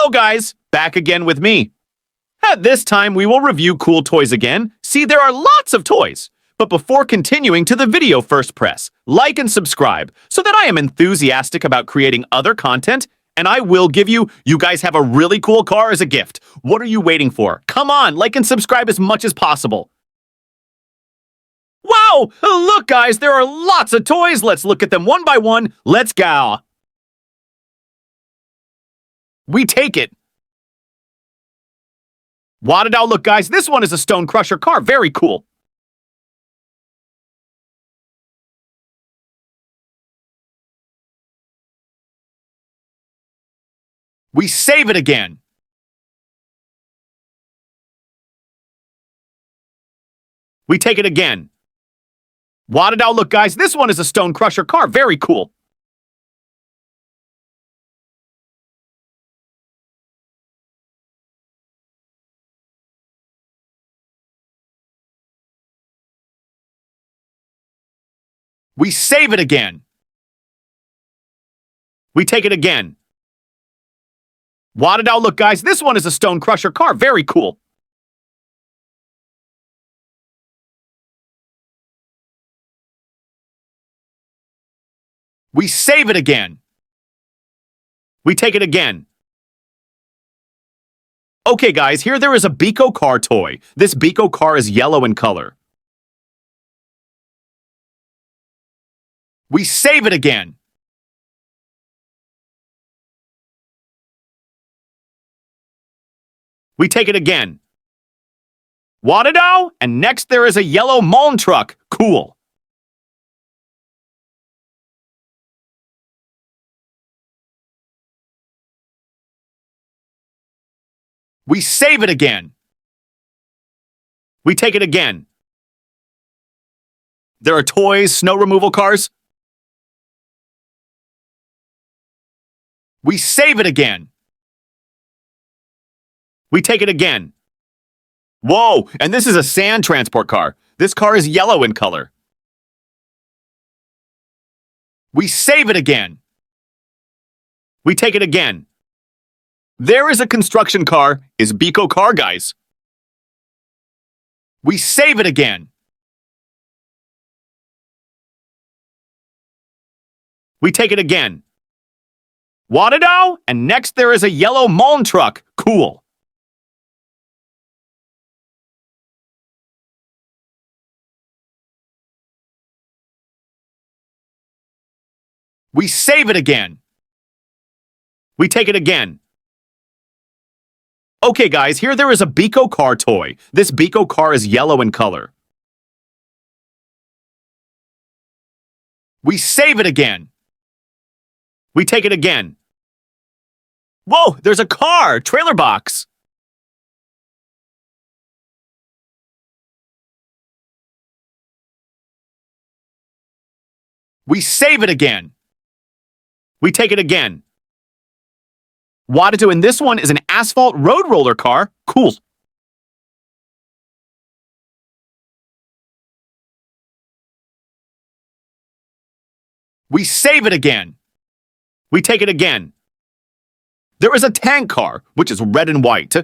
Hello guys, back again with me. At this time, we will review cool toys again. See, there are lots of toys. But before continuing to the video, first press like and subscribe so that I am enthusiastic about creating other content, and I will give you guys have a really cool car as a gift. What are you waiting for? Come on, like and subscribe as much as possible. Wow, look guys, there are lots of toys. Let's look at them one by one. Let's go. We take it. Wow, look guys, this one is a Stone Crusher car. Very cool. We save it again. We take it again. Wow, look guys, this one is a Stone Crusher car. Very cool. We save it again. We take it again. Wow, look guys, this one is a Stone Crusher car. Very cool. We save it again. We take it again. Okay guys, here there is a Beco car toy. This Beco car is yellow in color. We save it again. We take it again. Wow, and next there is a yellow Mullen truck. Cool. We save it again. We take it again. There are toys, snow removal cars. We save it again. We take it again. Whoa, and this is a sand transport car. This car is yellow in color. We save it again. We take it again. There is a construction car. Is Beco car, guys. We save it again. We take it again. Wow, and next there is a yellow Mullen truck. Cool. We save it again. We take it again. Okay guys, here there is a Beco car toy. This Beco car is yellow in color. We save it again. We take it again. Whoa, there's a car, trailer box. We save it again. We take it again. Wadatu, and this one is an asphalt road roller car. Cool. We save it again. We take it again. There is a tank car, which is red and white.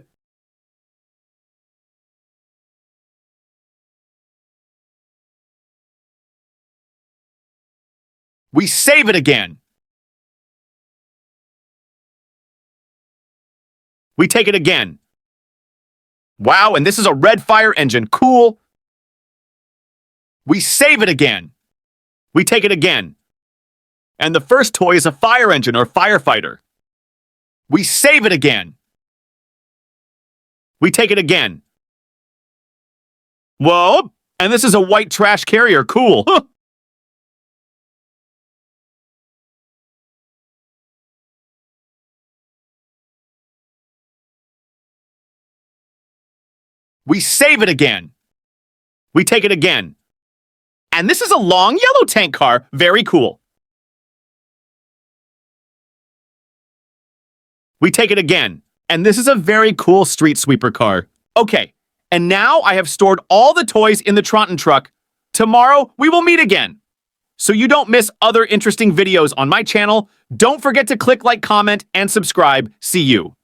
We save it again. We take it again. Wow, and this is a red fire engine. Cool. We save it again. We take it again. And the first toy is a fire engine or firefighter. We save it again. We take it again. Whoa, and this is a white trash carrier. Cool. We save it again. We take it again. And this is a long yellow tank car. Very cool. We take it again. And this is a very cool street sweeper car. Okay, and now I have stored all the toys in the Tronton truck. Tomorrow, we will meet again. So you don't miss other interesting videos on my channel, don't forget to click like, comment, and subscribe. See you.